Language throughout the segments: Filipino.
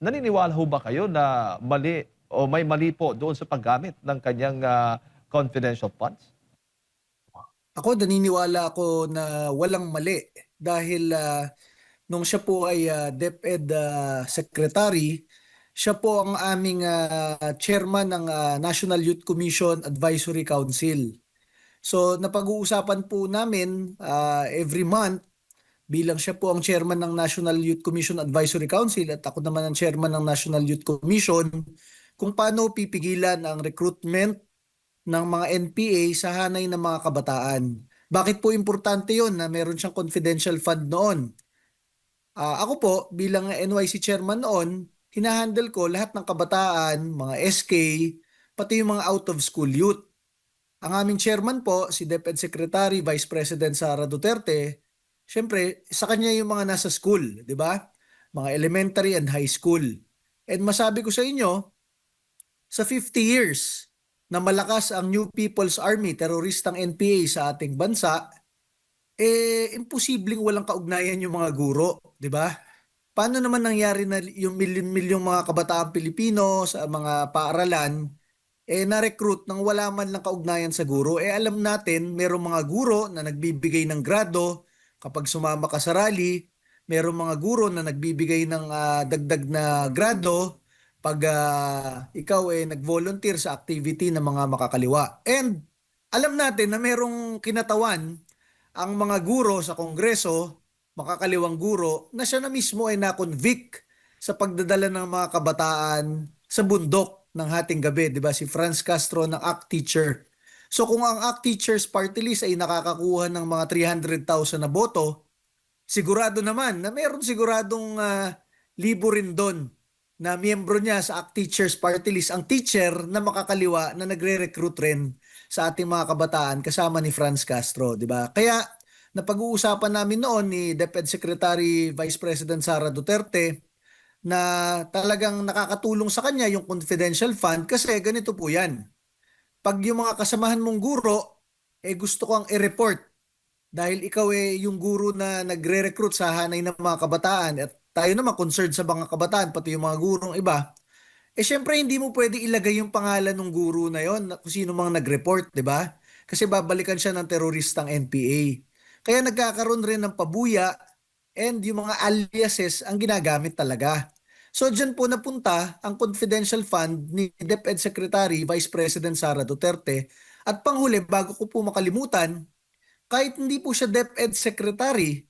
naniniwala ho ba kayo na mali o may mali po doon sa paggamit ng kanyang confidential funds? Ako naniniwala ako na walang mali dahil nung siya po ay DepEd Secretary, siya po ang aming chairman ng National Youth Commission Advisory Council. So napag-uusapan po namin every month bilang siya po ang chairman ng National Youth Commission Advisory Council at ako naman ang chairman ng National Youth Commission kung paano pipigilan ang recruitment ng mga NPA sa hanay ng mga kabataan. Bakit po importante yon na meron siyang confidential fund noon? Ako po bilang NYC chairman noon, hinahandle ko lahat ng kabataan, mga SK, pati yung mga out of school youth. Ang aming chairman po, si DepEd Secretary Vice President Sara Duterte, syempre sa kanya yung mga nasa school, di ba? Mga elementary and high school. And masabi ko sa inyo, sa 50 years na malakas ang New People's Army, teroristang NPA sa ating bansa, imposibleng walang kaugnayan yung mga guro, di ba? Paano naman nangyari na yung milyon-milyong mga kabataang Pilipino sa mga paaralan, na-recruit nang wala man lang kaugnayan sa guro? Alam natin, merong mga guro na nagbibigay ng grado kapag sumama ka sa rally, merong mga guro na nagbibigay ng dagdag na grado pag ikaw nag-volunteer sa activity ng mga makakaliwa. And alam natin na merong kinatawan ang mga guro sa Kongreso, makakaliwang guro, na siya na mismo ay na-convict sa pagdadala ng mga kabataan sa bundok ng hating gabi, di ba? Si Franz Castro ng ACT Teacher. So kung ang ACT Teachers Party List ay nakakakuha ng mga 300,000 na boto, sigurado naman na meron siguradong libo rin doon na miyembro niya sa ACT Teachers Party List, ang teacher na makakaliwa na nagre-recruit rin sa ating mga kabataan kasama ni Franz Castro, di ba? Kaya napag-uusapan namin noon ni DepEd Secretary Vice President Sara Duterte na talagang nakakatulong sa kanya yung confidential fund kasi ganito po yan. Pag yung mga kasamahan mong guro, gusto ko ang i-report dahil ikaw yung guro na nagre-recruit sa hanay ng mga kabataan at tayo naman concerned sa mga kabataan, pati yung mga gurong iba, syempre hindi mo pwede ilagay yung pangalan ng guro na yon kung sino mang nag-report, di ba? Kasi babalikan siya ng teroristang NPA. Kaya nagkakaroon rin ng pabuya and yung mga aliases ang ginagamit talaga. So dyan po napunta ang confidential fund ni DepEd Secretary Vice President Sara Duterte. At panghuli, bago ko po makalimutan, kahit hindi po siya DepEd Secretary,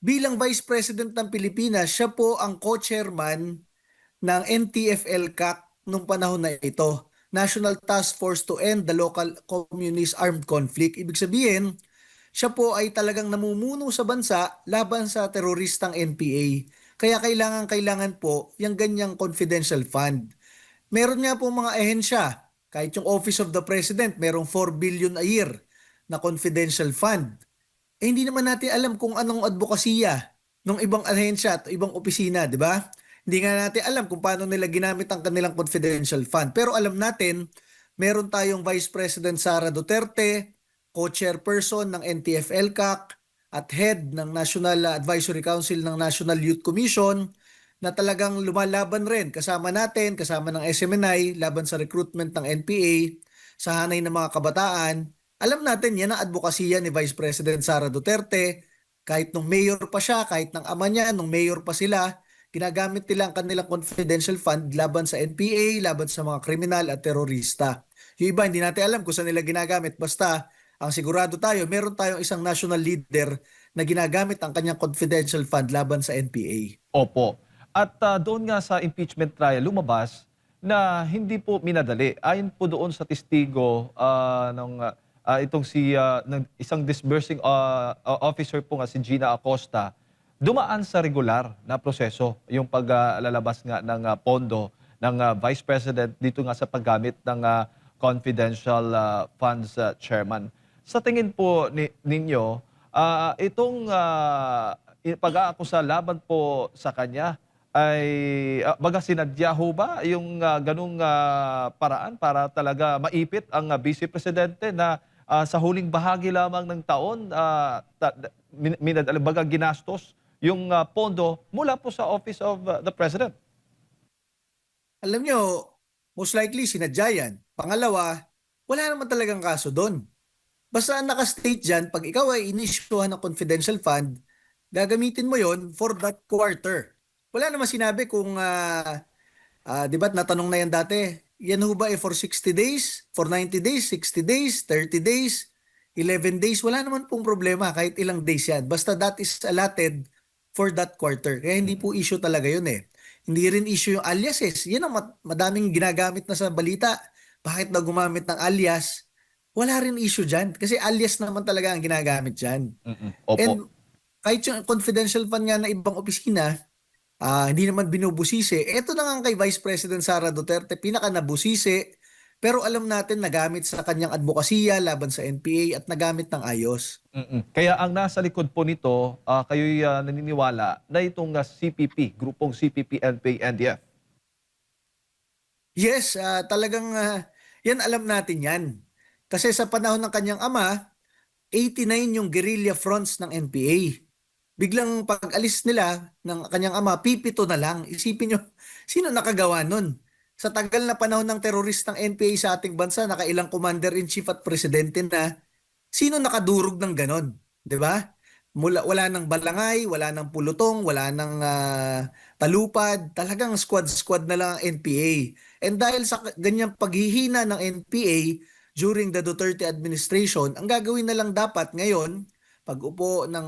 bilang Vice President ng Pilipinas, siya po ang co-chairman ng NTF-ELCAC nung panahon na ito, National Task Force to End the Local Communist Armed Conflict. Ibig sabihin, siya po ay talagang namumuno sa bansa laban sa teroristang NPA. Kaya kailangan po yung ganyang confidential fund. Meron nga po mga ehensya, kahit yung Office of the President, merong 4 billion a year na confidential fund. Hindi naman natin alam kung anong advokasya ng ibang ahensya at ibang opisina, di ba? Hindi nga natin alam kung paano nila ginamit ang kanilang confidential fund. Pero alam natin, meron tayong Vice President Sara Duterte, co-chairperson ng NTF-ELCAC, at head ng National Advisory Council ng National Youth Commission na talagang lumalaban rin kasama natin, kasama ng SMNI, laban sa recruitment ng NPA sa hanay ng mga kabataan. Alam natin yan ang advokasya ni Vice President Sara Duterte. Kahit nung mayor pa siya, kahit ng ama niya, nung mayor pa sila, ginagamit nila ang kanilang confidential fund laban sa NPA, laban sa mga kriminal at terorista. Yung iba, hindi natin alam kung saan nila ginagamit. Basta, ang sigurado tayo, meron tayong isang national leader na ginagamit ang kanyang confidential fund laban sa NPA. Opo. At doon nga sa impeachment trial, lumabas na hindi po minadali. Ayon po doon sa testigo itong isang disbursing officer po nga si Gina Acosta, dumaan sa regular na proseso yung paglalabas nga ng pondo ng Vice President dito nga sa paggamit ng confidential funds chairman. Sa tingin po ninyo, itong pag-aakusa laban po sa kanya ay baga sinadya ho ba yung ganung paraan para talaga maipit ang Vice Presidente na sa huling bahagi lamang ng taon baga ginastos yung pondo mula po sa Office of the President? alam nyo, most likely sinadya yan. Pangalawa, wala naman talagang kaso doon. Basta ang naka-state dyan, pag ikaw ay inisyuhan ng confidential fund, gagamitin mo yon for that quarter. Wala naman sinabi kung, di ba natanong na yan dati, yan ho ba for 60 days, for 90 days, 60 days, 30 days, 11 days, wala naman pong problema kahit ilang days yan. Basta that is allotted for that quarter. Kaya hindi po issue talaga yun eh. Hindi rin issue yung aliases. Yan ang madaming ginagamit na sa balita. Bakit daw gumamit ng alias? Wala rin issue dyan. Kasi alias naman talaga ang ginagamit dyan. Opo. And kahit yung confidential fund nga na ibang opisina, hindi naman binubusisi. Ito na nga kay Vice President Sara Duterte, pinaka nabusisi. Pero alam natin nagamit sa kanyang advokasya laban sa NPA at nagamit ng ayos. Kaya ang nasa likod po nito, kayo'y naniniwala na itong CPP, grupong CPP, NPA, NDF. Yes, talagang yan alam natin yan. Kasi sa panahon ng kanyang ama, 89 yung guerrilla fronts ng NPA. Biglang pag-alis nila ng kanyang ama, pipito na lang. Isipin nyo, sino nakagawa nun? Sa tagal na panahon ng teroristang NPA sa ating bansa, nakailang commander-in-chief at presidente na, sino nakadurog ng ganon? 'Di ba? Wala nang balangay, wala nang pulutong, wala nang talupad. Talagang squad-squad na lang ang NPA. And dahil sa ganyang paghihina ng NPA during the Duterte administration, ang gagawin na lang dapat ngayon, pag-upo ng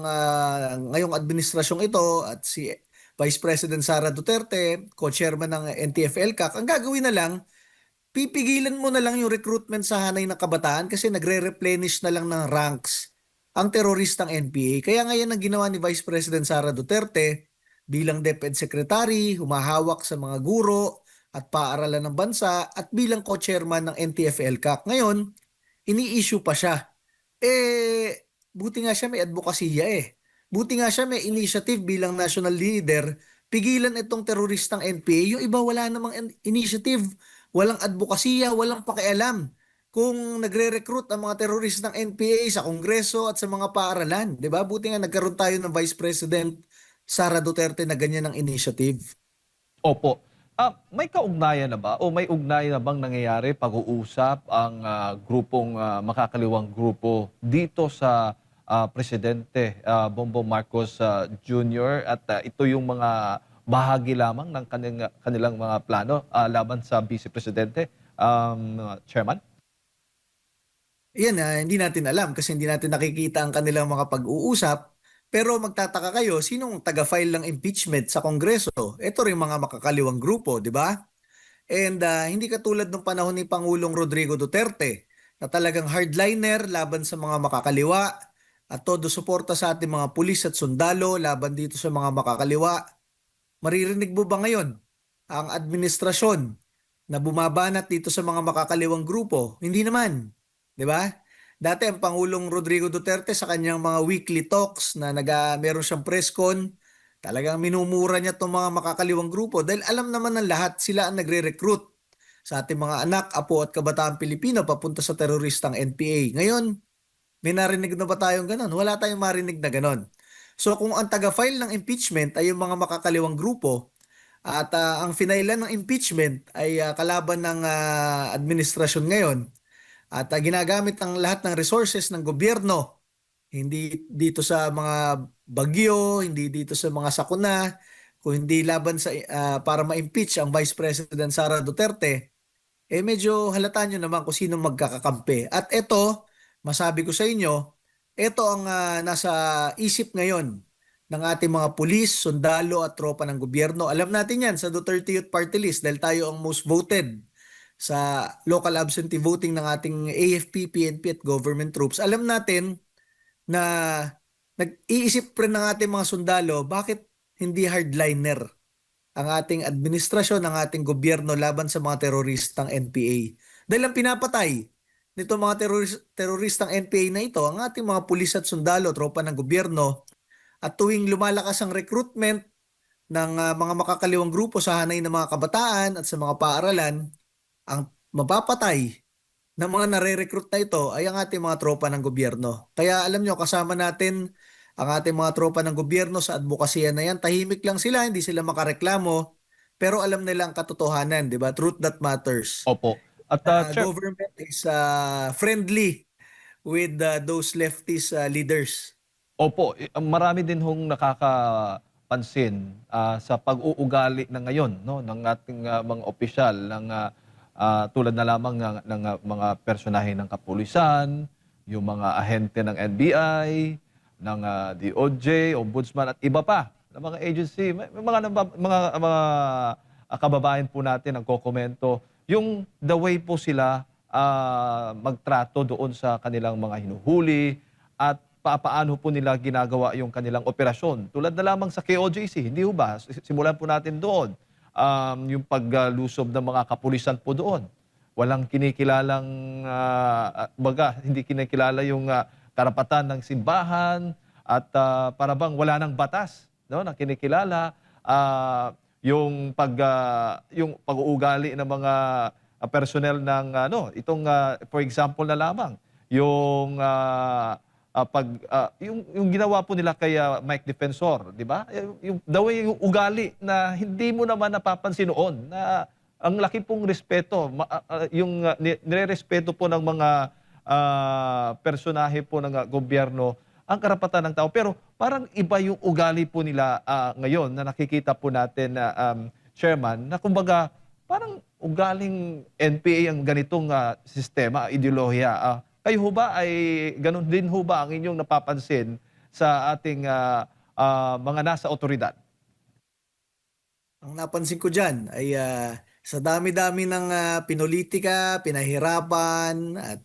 ngayong administrasyong ito at si Vice President Sara Duterte, co-chairman ng NTF-ELCAC, ang gagawin na lang, pipigilan mo na lang yung recruitment sa hanay ng kabataan kasi nagre-replenish na lang ng ranks ang teroristang NPA. Kaya ngayon ang ginawa ni Vice President Sara Duterte bilang DepEd Secretary, humahawak sa mga guro at paaralan ng bansa at bilang co-chairman ng NTF-ELCAC. Ngayon, ini-issue pa siya. Buti nga siya may advokasya eh. Buti nga siya may initiative bilang national leader, pigilan itong teroristang NPA. Yung iba wala namang initiative, walang advokasya, walang pakialam kung nagre-recruit ang mga teroristang NPA sa Kongreso at sa mga paaralan. 'Di ba? Buti nga nagkaroon tayo ng Vice President Sara Duterte na ganyan ang initiative. Opo. May kaugnayan na ba o may ugnayan na bang nangyayari pag-uusap ang grupong makakaliwang grupo dito sa Presidente Bongbong Marcos Jr. at ito yung mga bahagi lamang ng kanilang mga plano laban sa Vice Presidente, Chairman? Yan, hindi natin alam kasi hindi natin nakikita ang kanilang mga pag-uusap. Pero magtataka kayo, sinong taga-file ng impeachment sa Kongreso? Ito rin mga makakaliwang grupo, di ba? And hindi katulad ng panahon ni Pangulong Rodrigo Duterte na talagang hardliner laban sa mga makakaliwa at todo suporta sa ating mga pulis at sundalo laban dito sa mga makakaliwa. Maririnig mo ba ngayon ang administrasyon na bumabanat dito sa mga makakaliwang grupo? Hindi naman. 'Di ba? Dati ang Pangulong Rodrigo Duterte sa kanyang mga weekly talks na meron siyang press con, talagang minumura niya itong mga makakaliwang grupo dahil alam naman ng lahat sila ang nagre-recruit sa ating mga anak, apo at kabataan Pilipino papunta sa teroristang NPA. Ngayon, may narinig na ba tayong ganon? Wala tayong marinig na ganon. So kung ang taga-file ng impeachment ay yung mga makakaliwang grupo at ang finailan ng impeachment ay kalaban ng administrasyon ngayon at ginagamit ang lahat ng resources ng gobyerno, hindi dito sa mga bagyo, hindi dito sa mga sakuna, kung hindi laban sa para ma-impeach ang Vice President Sara Duterte, medyo halata nyo naman kung sino magkakakampi. At ito, masabi ko sa inyo, ito ang nasa isip ngayon ng ating mga pulis, sundalo at tropa ng gobyerno. Alam natin yan sa Duterte Youth Party List dahil tayo ang most voted sa local absentee voting ng ating AFP, PNP at government troops. Alam natin na nag-iisip rin ng ating mga sundalo, bakit hindi hardliner ang ating administrasyon, ang ating gobyerno laban sa mga teroristang NPA. Dahil ang pinapatay nito mga teroristang NPA na ito, ang ating mga pulis at sundalo, tropa ng gobyerno, at tuwing lumalakas ang recruitment ng mga makakaliwang grupo sa hanay ng mga kabataan at sa mga paaralan, ang mapapatay ng mga nare-recruit na ito ay ang ating mga tropa ng gobyerno. Kaya alam nyo, kasama natin ang ating mga tropa ng gobyerno sa advokasya na yan. Tahimik lang sila, hindi sila makareklamo. pero alam nila ang katotohanan, 'di ba? Truth that matters. Opo. At Chair, Government is friendly with those leftist leaders. opo, marami din hong nakakapansin sa pag-uugali na ngayon, no, ng ating mga opisyal ng tulad na lamang ng mga personahe ng kapulisan, yung mga ahente ng NBI, ng DOJ, Ombudsman at iba pa ng mga agency. May mga kababayan po natin nagkokomento yung the way po sila magtrato doon sa kanilang mga hinuhuli at paano po nila ginagawa yung kanilang operasyon. Tulad na lamang sa KOJC, hindi ho ba? Simulan po natin doon. Yung paglusob ng mga kapulisan po doon. Walang kinikilalang, hindi kinikilala yung karapatan ng simbahan at para bang wala ng batas, no, na kinikilala. Yung pag-uugali ng mga personnel ng for example na lamang yung yung ginawa po nila kay Mike Defensor, di ba? Yung daw yung ugali na hindi mo naman napapansin noon na ang laki pong respeto, nirerespeto po ng mga personahe po ng gobyerno ang karapatan ng tao. Pero parang iba yung ugali po nila ngayon na nakikita po natin na Chairman, na kumbaga parang ugaling NPA ang ganitong sistema, ideolohiya. Kayo ho ba ay ganun din ho ba ang inyong napapansin sa ating mga nasa otoridad? Ang napansin ko diyan ay sa dami-dami ng pinulitika, pinahirapan at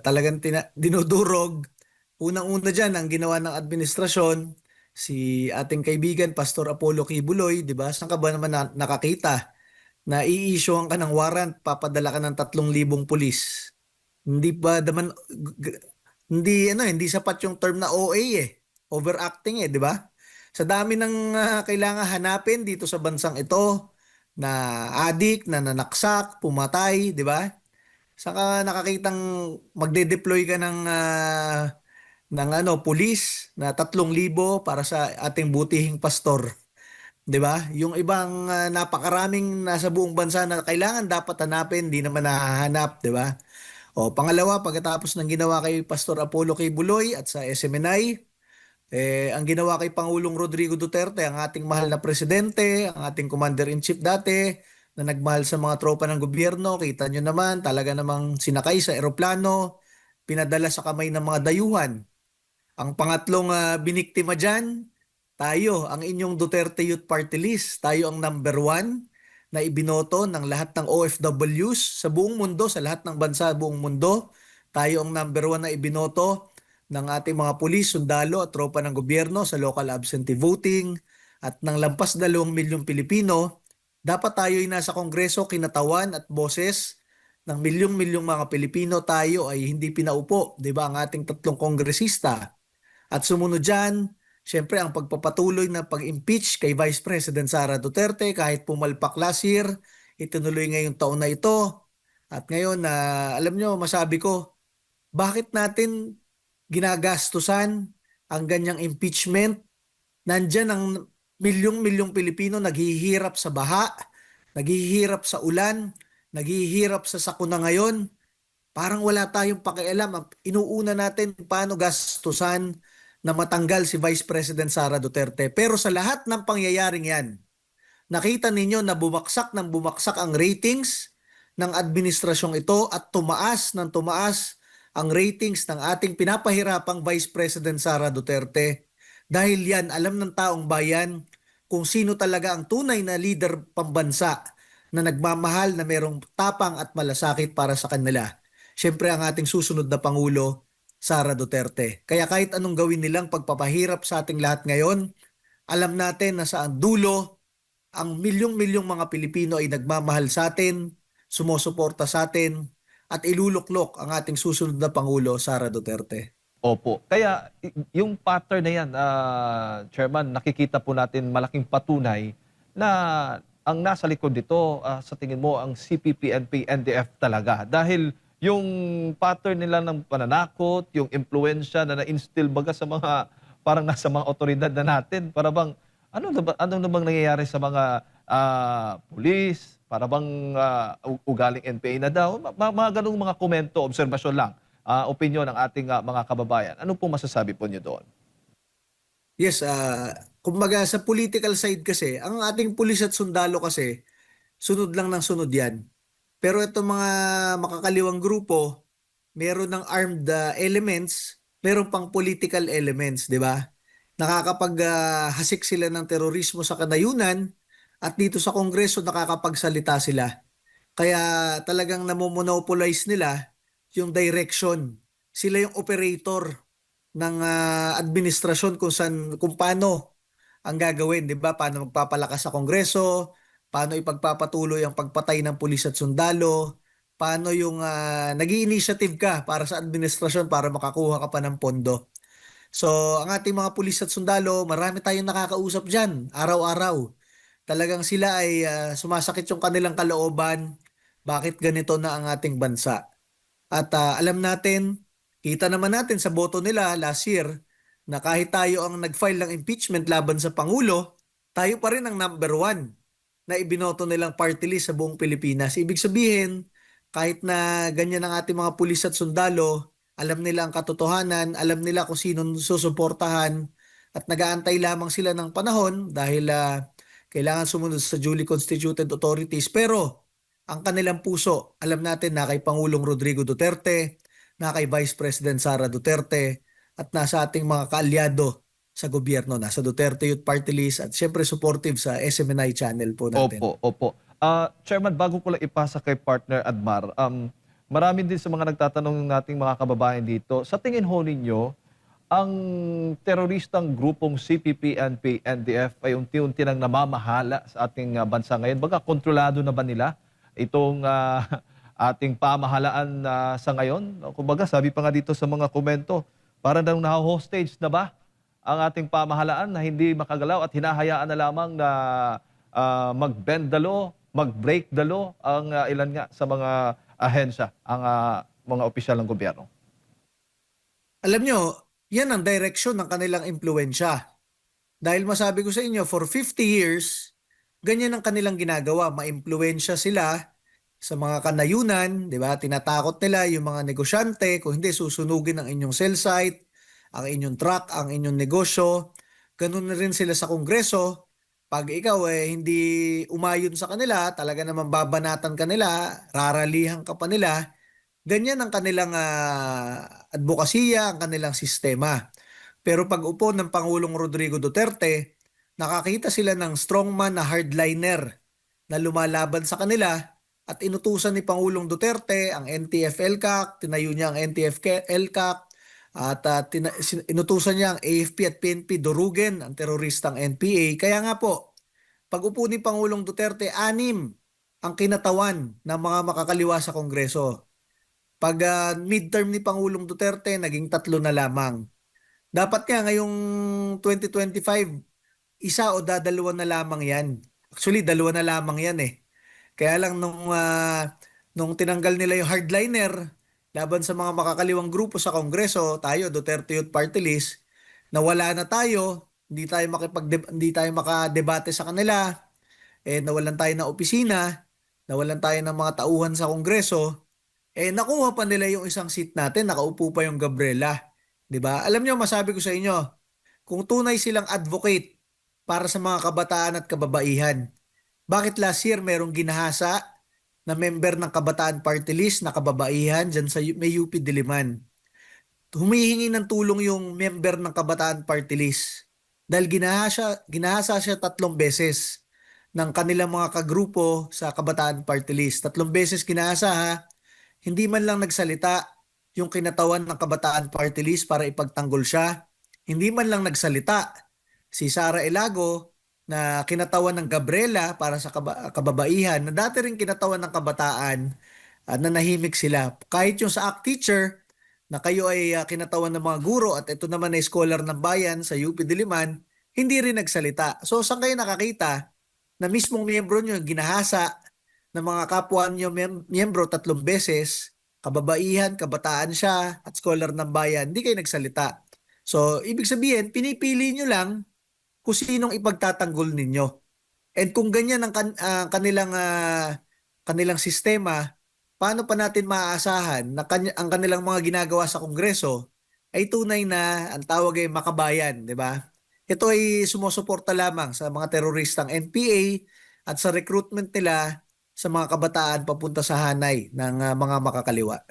talagang dinudurog. Unang-una diyan ang ginawa ng administrasyon, si ating kaibigan Pastor Apollo Kibuloy, 'di ba? Saan ka ba naman nakakita na i-issuean ka ng warrant, papadala ka ng 3,000 pulis? Hindi ba naman hindi sapat yung term na OA eh. Overacting eh, 'di ba? Sa dami ng kailangan hanapin dito sa bansang ito na adik, na nanaksak, pumatay, 'di ba? Saka nakakitang magde-deploy ka ng pulis na 3,000 para sa ating butihing pastor. 'Di ba? Yung ibang napakaraming nasa buong bansa na kailangan dapat hanapin, di naman nahahanap, 'di ba? O pangalawa, pagkatapos ng ginawa kay Pastor Apollo Kibuloy at sa SMNI, ang ginawa kay Pangulong Rodrigo Duterte, ang ating mahal na presidente, ang ating commander-in-chief dati, na nagmahal sa mga tropa ng gobyerno, kita nyo naman, talaga namang sinakay sa eroplano, pinadala sa kamay ng mga dayuhan. Ang pangatlong biniktima dyan, tayo, ang inyong Duterte Youth Party List, tayo ang number 1 na ibinoto ng lahat ng OFWs sa buong mundo, sa lahat ng bansa buong mundo. Tayo ang number 1 na ibinoto ng ating mga pulis, sundalo at tropa ng gobyerno sa local absentee voting at ng lampas 2 milyong Pilipino. Dapat tayo ay nasa Kongreso, kinatawan at boses ng milyong-milyong mga Pilipino. Tayo ay hindi pinaupo, 'di ba? Ang ating 3 kongresista. At sumunod dyan, syempre ang pagpapatuloy na pag-impeach kay Vice President Sara Duterte kahit pumalpak last year, itinuloy ngayong taon na ito. At ngayon, alam nyo, masabi ko, bakit natin ginagastusan ang ganyang impeachment? Nandyan ang milyong-milyong Pilipino naghihirap sa baha, naghihirap sa ulan, naghihirap sa sakuna ngayon. Parang wala tayong pakialam. Ang inuuna natin paano gastusan na matanggal si Vice President Sara Duterte. Pero sa lahat ng pangyayaring yan, nakita ninyo na bumagsak ng bumagsak ang ratings ng administrasyong ito at tumaas ng tumaas ang ratings ng ating pinapahirapang Vice President Sara Duterte. Dahil yan, alam ng taong bayan kung sino talaga ang tunay na leader pambansa na nagmamahal, na merong tapang at malasakit para sa kanila. Siyempre ang ating susunod na Pangulo, Sara Duterte. Kaya kahit anong gawin nilang pagpapahirap sa ating lahat ngayon, alam natin na sa dulo, ang milyong-milyong mga Pilipino ay nagmamahal sa atin, sumusuporta sa atin, at iluluklok ang ating susunod na Pangulo, Sara Duterte. Opo. Kaya yung pattern na yan, Chairman, nakikita po natin malaking patunay na ang nasa likod dito, sa tingin mo, ang CPP, NP, NDF talaga. Dahil yung pattern nila ng pananakot, yung impluensya na na-instill baga sa mga, parang nasa mga otoridad na natin, para bang Ano na bang nangyayari sa mga, pulis? Para bang, ugaling NPA na daw? Mga gano'ng mga komento, obserbasyon lang, opinyon ng ating, mga kababayan. Ano pong masasabi po niyo doon? Yes, kumbaga sa political side kasi, ang ating pulis at sundalo kasi, sunod lang ng sunod yan. Pero itong mga makakaliwang grupo, meron ng armed elements, meron pang political elements, di ba? Nakakapag-hasik sila ng terorismo sa kanayunan at dito sa Kongreso nakakapagsalita sila. Kaya talagang namomonopolize nila yung direction. Sila yung operator ng administrasyon kung paano ang gagawin, 'di ba? Paano magpapalakas sa Kongreso, paano ipagpapatuloy ang pagpatay ng pulis at sundalo, paano yung nag-i-initiative ka para sa administrasyon para makakuha ka pa ng pondo. So, ang ating mga pulis at sundalo, marami tayong nakakausap diyan araw-araw. Talagang sila ay sumasakit yung kanilang kalooban, bakit ganito na ang ating bansa. At alam natin, kita naman natin sa boto nila last year na kahit tayo ang nag-file ng impeachment laban sa Pangulo, tayo pa rin ang number one na ibinoto nilang party list sa buong Pilipinas. Ibig sabihin, kahit na ganyan ang ating mga pulis at sundalo, alam nila ang katotohanan, alam nila kung sino susuportahan at nag-aantay lamang sila ng panahon dahil kailangan sumunod sa duly constituted authorities. Pero ang kanilang puso, alam natin na kay Pangulong Rodrigo Duterte, na kay Vice President Sara Duterte, at nasa ating mga kaalyado sa gobyerno, nasa Duterte Youth Party List at syempre supportive sa SMNI channel po natin. Opo, opo. Chairman, bago ko lang ipasa kay partner Admar, marami din sa mga nagtatanong nating mga kababayan dito, sa tingin ho ninyo, ang teroristang grupong CPP, NP, NDF ay unti-unti nang namamahala sa ating bansa ngayon. Baga, kontrolado na ba nila itong ating pamahalaan sa ngayon? Kumbaga, sabi pa nga dito sa mga komento, para nang na-hostage na ba ang ating pamahalaan na hindi makagalaw at hinahayaan na lamang na mag-bend the law, mag-break the law ang ilan nga sa mga ahensya, ang mga opisyal ng gobyerno. Alam nyo, yan ang direksyon ng kanilang impluensya. Dahil masabi ko sa inyo, for 50 years, ganyan ang kanilang ginagawa. Maimpluwensya sila sa mga kanayunan, di ba? Tinatakot nila yung mga negosyante, kung hindi susunugin ang inyong cell site, ang inyong truck, ang inyong negosyo. Ganun na rin sila sa Kongreso. Pag ikaw hindi umayon sa kanila, talaga naman babanatan ka nila, raralihan ka pa nila. Ganyan ang kanilang advokasya, ang kanilang sistema. Pero pag upo ng Pangulong Rodrigo Duterte, nakakita sila ng strongman na hardliner na lumalaban sa kanila at inutusan ni Pangulong Duterte ang NTF-ELCAC, tinayo niya ang NTF-ELCAC at inutusan niya ang AFP at PNP durugin ang teroristang NPA. Kaya nga po, pag upo ni Pangulong Duterte, 6 ang kinatawan ng mga makakaliwa sa Kongreso. Pag midterm ni Pangulong Duterte, naging 3 na lamang. Dapat nga ngayong 2025, isa o dadalawa na lamang yan. Actually, dalawa na lamang yan eh. Kaya lang nung tinanggal nila yung hardliner laban sa mga makakaliwang grupo sa Kongreso, tayo, Duterte Youth Party List, nawala na tayo, hindi tayo makadebate sa kanila, nawalan tayo ng opisina, nawalan tayo ng mga tauhan sa Kongreso, nakuha pa nila yung isang seat natin, nakaupo pa yung Gabriela. 'Di ba? Alam niyo, masabi ko sa inyo, kung tunay silang advocate para sa mga kabataan at kababaihan, bakit last year merong ginahasa na member ng Kabataan Party List na kababaihan dyan sa may UP Diliman? Humihingi ng tulong yung member ng Kabataan Party List dahil ginahasa siya 3 beses ng kanilang mga kagrupo sa Kabataan Party List. 3 beses ginahasa ha. Hindi man lang nagsalita yung kinatawan ng Kabataan Party List para ipagtanggol siya. Hindi man lang nagsalita si Sara Elago na kinatawan ng Gabriela para sa kababaihan na dati rin kinatawan ng kabataan at nanahimik sila. Kahit yung sa ACT teacher na kayo ay kinatawan ng mga guro at ito naman ay scholar ng bayan sa UP Diliman, hindi rin nagsalita. So saan kayo nakakita na mismong miyembro nyo ginahasa ng mga kapwa nyo miyembro 3 beses, kababaihan, kabataan siya, at scholar ng bayan, hindi kayo nagsalita. So, ibig sabihin, pinipili nyo lang kung sinong ipagtatanggol ninyo. And kung ganyan ang kanilang sistema, paano pa natin maaasahan na ang kanilang mga ginagawa sa Kongreso ay tunay na ang tawag ay makabayan, di ba? Ito ay sumusuporta lamang sa mga teroristang NPA at sa recruitment nila sa mga kabataan papunta sa hanay ng mga makakaliwa.